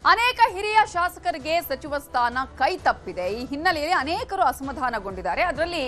ಅನೇಕ ಹಿರಿಯ ಶಾಸಕರಿಗೆ ಸಚಿವ ಸ್ಥಾನ ಕೈ ತಪ್ಪಿದೆ. ಈ ಹಿನ್ನೆಲೆಯಲ್ಲಿ ಅನೇಕರು ಅಸಮಾಧಾನಗೊಂಡಿದ್ದಾರೆ. ಅದರಲ್ಲಿ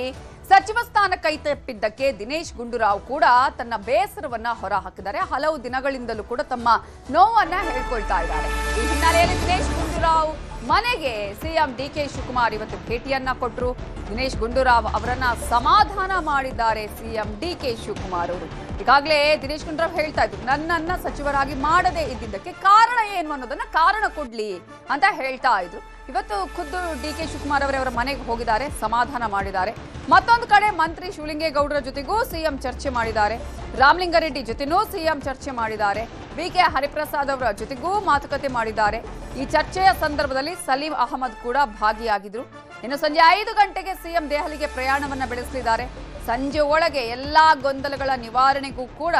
ಸಚಿವ ಸ್ಥಾನ ಕೈ ತಪ್ಪಿದ್ದಕ್ಕೆ ದಿನೇಶ್ ಗುಂಡೂರಾವ್ ಕೂಡ ತನ್ನ ಬೇಸರವನ್ನ ಹೊರಹಾಕಿದ್ದಾರೆ. ಹಲವು ದಿನಗಳಿಂದಲೂ ಕೂಡ ತಮ್ಮ ನೋವನ್ನ ಹೇಳ್ಕೊಳ್ತಾ ಇದ್ದಾರೆ. ಈ ಹಿನ್ನೆಲೆಯಲ್ಲಿ ದಿನೇಶ್ ಗುಂಡೂರಾವ್ ಮನೆಗೆ ಸಿಎಂ ಡಿಕೆ ಶಿವಕುಮಾರ್ ಇವತ್ತು ಭೇಟಿಯನ್ನ ಕೊಟ್ಟರು. ದಿನೇಶ್ ಗುಂಡೂರಾವ್ ಅವರನ್ನ ಸಮಾಧಾನ ಮಾಡಿದ್ದಾರೆ ಸಿಎಂ ಡಿಕೆ ಶಿವಕುಮಾರ್ ಅವರು. ಈಗಾಗಲೇ ದಿನೇಶ್ ಗುಂಡೂರಾವ್ ಹೇಳ್ತಾ ಇದ್ರು, ನನ್ನನ್ನ ಸಚಿವರಾಗಿ ಮಾಡದೇ ಇದ್ದಿದ್ದಕ್ಕೆ ಕಾರಣ ಏನು ಅನ್ನೋದನ್ನ ಕಾರಣ ಕೊಡ್ಲಿ ಅಂತ ಹೇಳ್ತಾ ಇದ್ರು. ಇವತ್ತು ಖುದ್ದು ಡಿಕೆ ಶಿವಕುಮಾರ್ ಅವರ ಮನೆಗೆ ಹೋಗಿದ್ದಾರೆ, ಸಮಾಧಾನ ಮಾಡಿದ್ದಾರೆ. ಮತ್ತೊಂದು ಕಡೆ ಮಂತ್ರಿ ಶಿವಲಿಂಗೇಗೌಡರ ಜೊತೆಗೂ ಸಿಎಂ ಚರ್ಚೆ ಮಾಡಿದ್ದಾರೆ. ರಾಮಲಿಂಗಾರೆಡ್ಡಿ ಜೊತೆನೂ ಸಿಎಂ ಚರ್ಚೆ ಮಾಡಿದ್ದಾರೆ. ಬಿಕೆ ಹರಿಪ್ರಸಾದ್ ಅವರ ಜೊತೆಗೂ ಮಾತುಕತೆ ಮಾಡಿದ್ದಾರೆ. ಈ ಚರ್ಚೆಯ ಸಂದರ್ಭದಲ್ಲಿ ಸಲೀಂ ಅಹಮದ್ ಕೂಡ ಭಾಗಿಯಾಗಿದ್ರು. ಇನ್ನು ಸಂಜೆ 5 ಗಂಟೆಗೆ ಸಿಎಂ ದೆಹಲಿಗೆ ಪ್ರಯಾಣವನ್ನ ಬೆಳೆಸಲಿದ್ದಾರೆ. ಸಂಜೆ ಒಳಗೆ ಎಲ್ಲಾ ಗೊಂದಲಗಳ ನಿವಾರಣೆಗೂ ಕೂಡ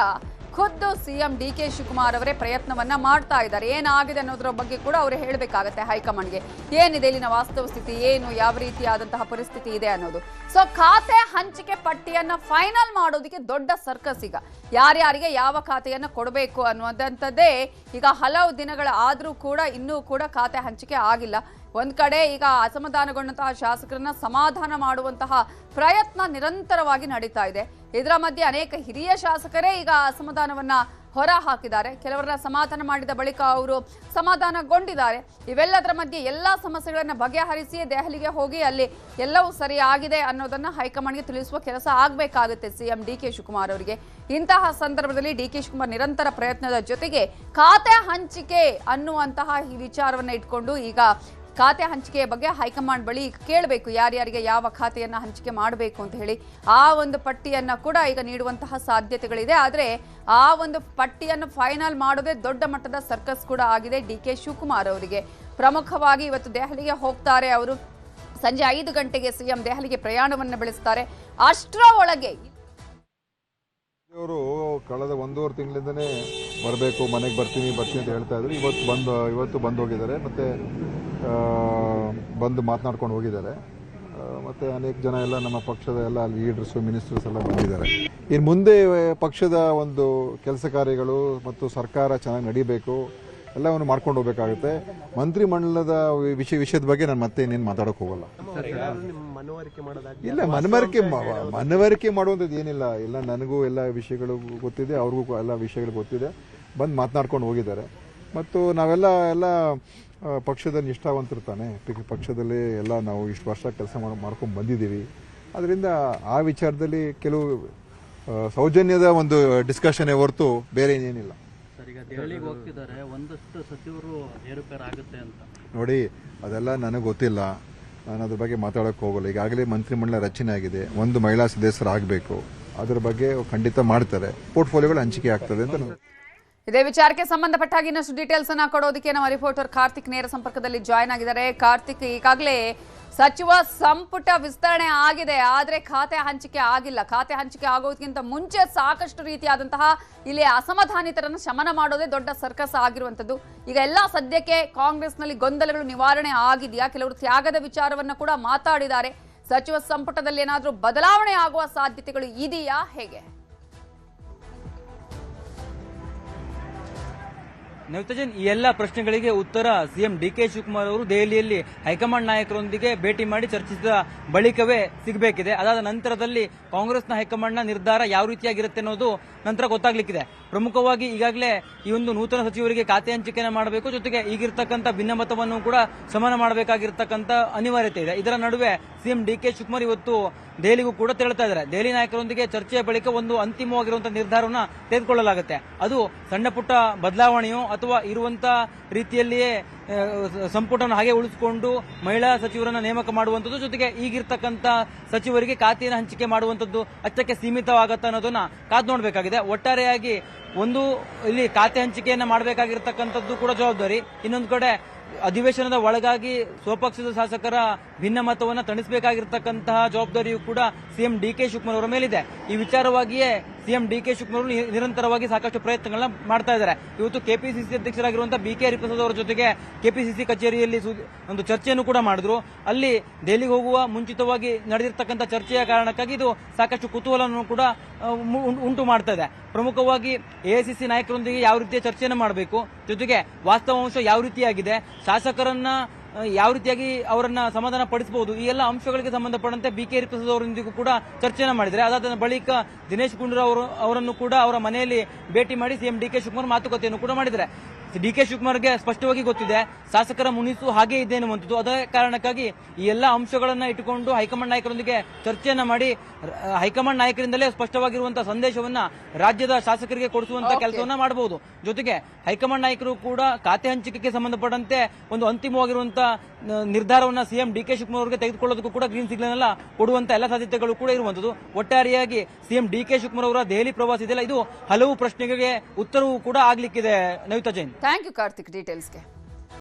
ಖುದ್ದು ಸಿಎಂ ಡಿಕೆ ಶಿವಕುಮಾರ್ ಅವರೇ ಪ್ರಯತ್ನವನ್ನ ಮಾಡ್ತಾ ಇದ್ದಾರೆ. ಏನಾಗಿದೆ ಅನ್ನೋದ್ರ ಬಗ್ಗೆ ಕೂಡ ಅವರು ಹೇಳಬೇಕಾಗತ್ತೆ ಹೈಕಮಾಂಡ್ಗೆ. ಏನಿದೆ ಇಲ್ಲಿನ ವಾಸ್ತವ ಸ್ಥಿತಿ ಏನು, ಯಾವ ರೀತಿಯಾದಂತಹ ಪರಿಸ್ಥಿತಿ ಇದೆ ಅನ್ನೋದು. ಸೊ ಖಾತೆ ಹಂಚಿಕೆ ಪಟ್ಟಿಯನ್ನ ಫೈನಲ್ ಮಾಡೋದಕ್ಕೆ ದೊಡ್ಡ ಸರ್ಕಸ್ ಈಗ. ಯಾರ್ಯಾರಿಗೆ ಯಾವ ಖಾತೆಯನ್ನ ಕೊಡಬೇಕು ಅನ್ನುವಂಥದ್ದೇ ಈಗ ಹಲವು ದಿನಗಳ ಆದ್ರೂ ಕೂಡ ಇನ್ನೂ ಕೂಡ ಖಾತೆ ಹಂಚಿಕೆ ಆಗಿಲ್ಲ. ಒಂದ್ ಕಡೆ ಈಗ ಅಸಮಾಧಾನಗೊಂಡಂತಹ ಶಾಸಕರನ್ನ ಸಮಾಧಾನ ಮಾಡುವಂತಹ ಪ್ರಯತ್ನ ನಿರಂತರವಾಗಿ ನಡೀತಾ ಇದೆ. ಇದರ ಮಧ್ಯೆ ಅನೇಕ ಹಿರಿಯ ಶಾಸಕರೇ ಈಗ ಅಸಮಾಧಾನವನ್ನ ಹೊರ ಹಾಕಿದ್ದಾರೆ. ಕೆಲವರನ್ನ ಸಮಾಧಾನ ಮಾಡಿದ ಬಳಿಕ ಅವರು ಸಮಾಧಾನಗೊಂಡಿದ್ದಾರೆ. ಇವೆಲ್ಲದರ ಮಧ್ಯೆ ಎಲ್ಲಾ ಸಮಸ್ಯೆಗಳನ್ನ ಬಗೆಹರಿಸಿ ದೆಹಲಿಗೆ ಹೋಗಿ ಅಲ್ಲಿ ಎಲ್ಲವೂ ಸರಿ ಆಗಿದೆ ಅನ್ನೋದನ್ನ ಹೈಕಮಾಂಡ್ಗೆ ತಿಳಿಸುವ ಕೆಲಸ ಆಗಬೇಕಾಗುತ್ತೆ ಸಿಎಂ ಡಿಕೆ ಶಿವಕುಮಾರ್ ಅವರಿಗೆ. ಇಂತಹ ಸಂದರ್ಭದಲ್ಲಿ ಡಿಕೆ ಶಿವಕುಮಾರ್ ನಿರಂತರ ಪ್ರಯತ್ನದ ಜೊತೆಗೆ ಖಾತೆ ಹಂಚಿಕೆ ಅನ್ನುವಂತಹ ಈ ವಿಚಾರವನ್ನ ಇಟ್ಕೊಂಡು ಈಗ ಖಾತೆ ಹಂಚಿಕೆಯ ಬಗ್ಗೆ ಹೈಕಮಾಂಡ್ ಬಳಿ ಕೇಳಬೇಕು, ಯಾರ್ಯಾರಿಗೆ ಯಾವ ಖಾತೆಯನ್ನ ಹಂಚಿಕೆ ಮಾಡಬೇಕು ಅಂತ ಹೇಳಿ. ಆ ಒಂದು ಪಟ್ಟಿಯನ್ನ ಕೂಡ ಈಗ ನೀಡುವಂತಹ ಸಾಧ್ಯತೆಗಳಿದೆ. ಆದರೆ ಆ ಒಂದು ಪಟ್ಟಿಯನ್ನು ಫೈನಲ್ ಮಾಡೋದೇ ದೊಡ್ಡ ಮಟ್ಟದ ಸರ್ಕಸ್ ಕೂಡ ಆಗಿದೆ ಡಿಕೆ ಶಿವಕುಮಾರ್ ಅವರಿಗೆ. ಪ್ರಮುಖವಾಗಿ ಇವತ್ತು ದೆಹಲಿಗೆ ಹೋಗ್ತಾರೆ ಅವರು. ಸಂಜೆ 5 ಗಂಟೆಗೆ ಸಿಎಂ ದೆಹಲಿಗೆ ಪ್ರಯಾಣವನ್ನು ಬೆಳೆಸ್ತಾರೆ. ಅಷ್ಟರ ಒಳಗೆ ಅವರು ಕಳೆದ 1.5 ತಿಂಗಳಿಂದನೇ ಬರಬೇಕು, ಮನೆಗೆ ಬರ್ತೀನಿ ಅಂತ ಹೇಳ್ತಾ ಇದ್ರು. ಇವತ್ತು ಬಂದು ಹೋಗಿದ್ದಾರೆ. ಮತ್ತೆ ಬಂದು ಮಾತನಾಡ್ಕೊಂಡು ಹೋಗಿದ್ದಾರೆ. ಮತ್ತೆ ಅನೇಕ ಜನ ಎಲ್ಲ ನಮ್ಮ ಪಕ್ಷದ ಎಲ್ಲ ಲೀಡರ್ಸು ಮಿನಿಸ್ಟರ್ಸ್ ಎಲ್ಲ ಬಂದಿದ್ದಾರೆ. ಇನ್ನು ಮುಂದೆ ಪಕ್ಷದ ಒಂದು ಕೆಲಸ ಕಾರ್ಯಗಳು ಮತ್ತು ಸರ್ಕಾರ ಚೆನ್ನಾಗಿ ನಡೀಬೇಕು, ಎಲ್ಲವನ್ನು ಮಾಡ್ಕೊಂಡು ಹೋಗ್ಬೇಕಾಗುತ್ತೆ. ಮಂತ್ರಿ ಮಂಡಲದ ವಿಷಯದ ಬಗ್ಗೆ ನಾನು ಮತ್ತೆ ಇನ್ನೇನು ಮಾತಾಡೋಕೆ ಹೋಗಲ್ಲ. ಇಲ್ಲ, ಮನವರಿಕೆ ಮಾಡುವಂಥದ್ದು ಏನಿಲ್ಲ. ಎಲ್ಲ ನನಗೂ ಎಲ್ಲ ವಿಷಯಗಳು ಗೊತ್ತಿದೆ, ಅವ್ರಿಗೂ ಎಲ್ಲ ವಿಷಯಗಳು ಗೊತ್ತಿದೆ. ಬಂದು ಮಾತನಾಡ್ಕೊಂಡು ಹೋಗಿದ್ದಾರೆ. ಮತ್ತು ನಾವೆಲ್ಲ ಪಕ್ಷದ ನಿಷ್ಠಾವಂತರು. ಪಕ್ಷದಲ್ಲಿ ಎಲ್ಲ ನಾವು ಇಷ್ಟು ವರ್ಷ ಕೆಲಸ ಮಾಡ್ಕೊಂಡು ಬಂದಿದ್ದೀವಿ. ಅದರಿಂದ ಆ ವಿಚಾರದಲ್ಲಿ ಕೆಲವು ಸೌಜನ್ಯದ ಒಂದು ಡಿಸ್ಕಷನ್ ಹೊರತು ಬೇರೆ ಏನೇನಿಲ್ಲ. ಒಂದಷ್ಟು ಸಚಿವರು ಏರುಪೇರಾಗುತ್ತೆ ಅಂತ ನೋಡಿ, ಅದೆಲ್ಲ ನನಗೆ ಗೊತ್ತಿಲ್ಲ. ನಾನು ಅದ್ರ ಬಗ್ಗೆ ಮಾತಾಡೋಕೆ ಹೋಗಲ್ಲ. ಈಗಾಗಲೇ ಮಂತ್ರಿಮಂಡಲ ರಚನೆ ಆಗಿದೆ. ಒಂದು ಮಹಿಳಾ ಸದಸ್ಯರು ಆಗಬೇಕು. ಅದರ ಬಗ್ಗೆ ಖಂಡಿತ ಮಾಡ್ತಾರೆ. ಪೋರ್ಟ್ಫೋಲಿಯೋಗಳು ಹಂಚಿಕೆ ಆಗ್ತದೆ ಅಂತ. ಇದೇ ವಿಚಾರಕ್ಕೆ ಸಂಬಂಧಪಟ್ಟ ಹಾಗೆ ಇನ್ನಷ್ಟು ಡೀಟೇಲ್ಸ್ ಅನ್ನ ಕೊಡೋದಕ್ಕೆ ನಮ್ಮ ರಿಪೋರ್ಟರ್ ಕಾರ್ತಿಕ್ ನೇರ ಸಂಪರ್ಕದಲ್ಲಿ ಜಾಯ್ನ್ ಆಗಿದ್ದಾರೆ. ಕಾರ್ತಿಕ್, ಈಗಾಗಲೇ ಸಚಿವ ಸಂಪುಟ ವಿಸ್ತರಣೆ ಆಗಿದೆ, ಆದ್ರೆ ಖಾತೆ ಹಂಚಿಕೆ ಆಗಿಲ್ಲ. ಖಾತೆ ಹಂಚಿಕೆ ಆಗೋದಕ್ಕಿಂತ ಮುಂಚೆ ಸಾಕಷ್ಟು ರೀತಿಯಾದಂತಹ ಇಲ್ಲಿ ಅಸಮಾಧಾನಿತರನ್ನು ಶಮನ ಮಾಡೋದೇ ದೊಡ್ಡ ಸರ್ಕಸ್ ಆಗಿರುವಂತದ್ದು. ಈಗ ಎಲ್ಲಾ ಸದ್ಯಕ್ಕೆ ಕಾಂಗ್ರೆಸ್ನಲ್ಲಿ ಗೊಂದಲಗಳು ನಿವಾರಣೆ ಆಗಿದೆಯಾ? ಕೆಲವರು ತ್ಯಾಗದ ವಿಚಾರವನ್ನ ಕೂಡ ಮಾತಾಡಿದ್ದಾರೆ. ಸಚಿವ ಸಂಪುಟದಲ್ಲಿ ಏನಾದರೂ ಬದಲಾವಣೆ ಆಗುವ ಸಾಧ್ಯತೆಗಳು ಇದೆಯಾ, ಹೇಗೆ? ನವತೇಜನ್, ಈ ಎಲ್ಲ ಪ್ರಶ್ನೆಗಳಿಗೆ ಉತ್ತರ ಸಿಎಂ ಡಿಕೆ ಶಿವಕುಮಾರ್ ಅವರು ದೆಹಲಿಯಲ್ಲಿ ಹೈಕಮಾಂಡ್ ನಾಯಕರೊಂದಿಗೆ ಭೇಟಿ ಮಾಡಿ ಚರ್ಚಿಸಿದ ಬಳಿಕವೇ ಸಿಗಬೇಕಿದೆ. ಅದಾದ ನಂತರದಲ್ಲಿ ಕಾಂಗ್ರೆಸ್ನ ಹೈಕಮಾಂಡ್ನ ನಿರ್ಧಾರ ಯಾವ ರೀತಿಯಾಗಿರುತ್ತೆ ಅನ್ನೋದು ನಂತರ ಗೊತ್ತಾಗ್ಲಿಕ್ಕಿದೆ. ಪ್ರಮುಖವಾಗಿ ಈಗಾಗಲೇ ಈ ಒಂದು ನೂತನ ಸಚಿವರಿಗೆ ಖಾತೆ ಹಂಚಿಕೆಯನ್ನು ಮಾಡಬೇಕು, ಜೊತೆಗೆ ಈಗಿರ್ತಕ್ಕಂಥ ಭಿನ್ನಮತವನ್ನು ಕೂಡ ಶಮನ ಮಾಡಬೇಕಾಗಿರ್ತಕ್ಕಂಥ ಅನಿವಾರ್ಯತೆ ಇದೆ. ಇದರ ನಡುವೆ ಸಿಎಂ ಡಿಕೆ ಶಿವಕುಮಾರ್ ಇವತ್ತು ದೆಹಲಿಗೂ ಕೂಡ ತೆರಳುತ್ತಾ ಇದ್ದಾರೆ. ದೆಹಲಿ ನಾಯಕರೊಂದಿಗೆ ಚರ್ಚೆಯ ಬಳಿಕ ಒಂದು ಅಂತಿಮವಾಗಿರುವಂತಹ ನಿರ್ಧಾರವನ್ನು ತೆಗೆದುಕೊಳ್ಳಲಾಗುತ್ತೆ. ಅದು ಸಣ್ಣ ಪುಟ್ಟ ಬದಲಾವಣೆಯೋ ಅಥವಾ ಇರುವಂತಹ ರೀತಿಯಲ್ಲಿಯೇ ಸಂಪುಟವನ್ನು ಹಾಗೆ ಉಳಿಸಿಕೊಂಡು ಮಹಿಳಾ ಸಚಿವರನ್ನ ನೇಮಕ ಮಾಡುವಂಥದ್ದು, ಜೊತೆಗೆ ಈಗಿರ್ತಕ್ಕಂಥ ಸಚಿವರಿಗೆ ಖಾತೆಯನ್ನು ಹಂಚಿಕೆ ಮಾಡುವಂಥದ್ದು ಅಷ್ಟಕ್ಕೆ ಸೀಮಿತವಾಗತ್ತ ಅನ್ನೋದನ್ನ ಕಾದು ನೋಡಬೇಕಾಗಿದೆ. ಒಟ್ಟಾರೆಯಾಗಿ ಒಂದು ಇಲ್ಲಿ ಖಾತೆ ಹಂಚಿಕೆಯನ್ನ ಮಾಡಬೇಕಾಗಿರ್ತಕ್ಕಂಥದ್ದು ಕೂಡ ಜವಾಬ್ದಾರಿ. ಇನ್ನೊಂದು ಕಡೆ ಅಧಿವೇಶನದ ಒಳಗಾಗಿ ಸ್ವಪಕ್ಷದ ಶಾಸಕರ ಭಿನ್ನಮತವನ್ನು ತಣಿಸಬೇಕಾಗಿರ್ತಕ್ಕಂತಹ ಜವಾಬ್ದಾರಿಯೂ ಕೂಡ ಸಿಎಂ ಡಿಕೆ ಶಿವಕುಮಾರ್ ಅವರ ಮೇಲಿದೆ. ಈ ವಿಚಾರವಾಗಿಯೇ ಸಿಎಂ ಡಿಕೆ ಶಿವಕುಮಾರ್ ಅವರು ನಿರಂತರವಾಗಿ ಸಾಕಷ್ಟು ಪ್ರಯತ್ನಗಳನ್ನ ಮಾಡ್ತಾ ಇದ್ದಾರೆ. ಇವತ್ತು ಕೆಪಿಸಿಸಿ ಅಧ್ಯಕ್ಷರಾಗಿರುವಂತಹ ಬಿಕೆ ಹರಿಪ್ರಸಾದ್ ಅವರ ಜೊತೆಗೆ ಕೆಪಿಸಿಸಿ ಕಚೇರಿಯಲ್ಲಿ ಒಂದು ಚರ್ಚೆಯನ್ನು ಕೂಡ ಮಾಡಿದ್ರು. ಅಲ್ಲಿ ದೆಹಲಿಗೆ ಹೋಗುವ ಮುಂಚಿತವಾಗಿ ನಡೆದಿರ್ತಕ್ಕಂಥ ಚರ್ಚೆಯ ಕಾರಣಕ್ಕಾಗಿ ಇದು ಸಾಕಷ್ಟು ಕುತೂಹಲವನ್ನು ಕೂಡ ಉಂಟು ಮಾಡ್ತಾ ಇದೆ. ಪ್ರಮುಖವಾಗಿ ಎಐಸಿಸಿ ನಾಯಕರೊಂದಿಗೆ ಯಾವ ರೀತಿಯ ಚರ್ಚೆಯನ್ನು ಮಾಡಬೇಕು, ಜೊತೆಗೆ ವಾಸ್ತವಾಂಶ ಯಾವ ರೀತಿಯಾಗಿದೆ, ಶಾಸಕರನ್ನ ಯಾವ ರೀತಿಯಾಗಿ ಅವರನ್ನ ಸಮಾಧಾನ ಪಡಿಸಬಹುದು, ಈ ಎಲ್ಲ ಅಂಶಗಳಿಗೆ ಸಂಬಂಧಪಟ್ಟಂತೆ ಬಿಕೆ ಹರಿಪ್ರಸಾದ್ ಅವರೊಂದಿಗೂ ಕೂಡ ಚರ್ಚೆಯನ್ನು ಮಾಡಿದರೆ. ಅದಾದ ಬಳಿಕ ದಿನೇಶ್ ಗುಂಡೂರಾವ್ ಅವರನ್ನು ಕೂಡ ಅವರ ಮನೆಯಲ್ಲಿ ಭೇಟಿ ಮಾಡಿ ಸಿಎಂ ಡಿಕೆ ಶಿವಕುಮಾರ್ ಮಾತುಕತೆಯನ್ನು ಕೂಡ ಮಾಡಿದ್ದಾರೆ. ಡಿಕೆ ಶಿವಕುಮಾರ್ಗೆ ಸ್ಪಷ್ಟವಾಗಿ ಗೊತ್ತಿದೆ ಶಾಸಕರ ಮುನಿಸು ಹಾಗೆ ಇದೆ ಅನ್ನುವಂಥದ್ದು. ಅದೇ ಕಾರಣಕ್ಕಾಗಿ ಈ ಎಲ್ಲ ಅಂಶಗಳನ್ನ ಇಟ್ಟುಕೊಂಡು ಹೈಕಮಾಂಡ್ ನಾಯಕರೊಂದಿಗೆ ಚರ್ಚೆಯನ್ನ ಮಾಡಿ ಹೈಕಮಾಂಡ್ ನಾಯಕರಿಂದಲೇ ಸ್ಪಷ್ಟವಾಗಿರುವಂತಹ ಸಂದೇಶವನ್ನ ರಾಜ್ಯದ ಶಾಸಕರಿಗೆ ಕೊಡಿಸುವಂತ ಕೆಲಸವನ್ನ ಮಾಡಬಹುದು. ಜೊತೆಗೆ ಹೈಕಮಾಂಡ್ ನಾಯಕರು ಕೂಡ ಖಾತೆ ಹಂಚಿಕೆಗೆ ಸಂಬಂಧಪಟ್ಟಂತೆ ಒಂದು ಅಂತಿಮವಾಗಿರುವಂತಹ ನಿರ್ಧಾರವನ್ನ ಸಿಎಂ ಡಿಕೆ ಶಿವಕುಮಾರ್ ಅವರಿಗೆ ತೆಗೆದುಕೊಳ್ಳೋದಕ್ಕೂ ಕೂಡ ಗ್ರೀನ್ ಸಿಗ್ನಲ್ ಎಲ್ಲ ಕೊಡುವಂತ ಎಲ್ಲ ಸಾಧ್ಯತೆಗಳು ಕೂಡ ಇರುವಂತದ್ದು. ಒಟ್ಟಾರೆಯಾಗಿ ಸಿಎಂ ಡಿಕೆ ಶಿವಕುಮಾರ್ ಅವರ ದೆಹಲಿ ಪ್ರವಾಸ ಇದೆಯಲ್ಲ, ಇದು ಹಲವು ಪ್ರಶ್ನೆಗಳಿಗೆ ಉತ್ತರವೂ ಕೂಡ ಆಗ್ಲಿಕ್ಕಿದೆ. ನವಿತಾ ಜೈನ್. Thank you Karthik ಡೀಟೇಲ್ಸ್ಗೆ.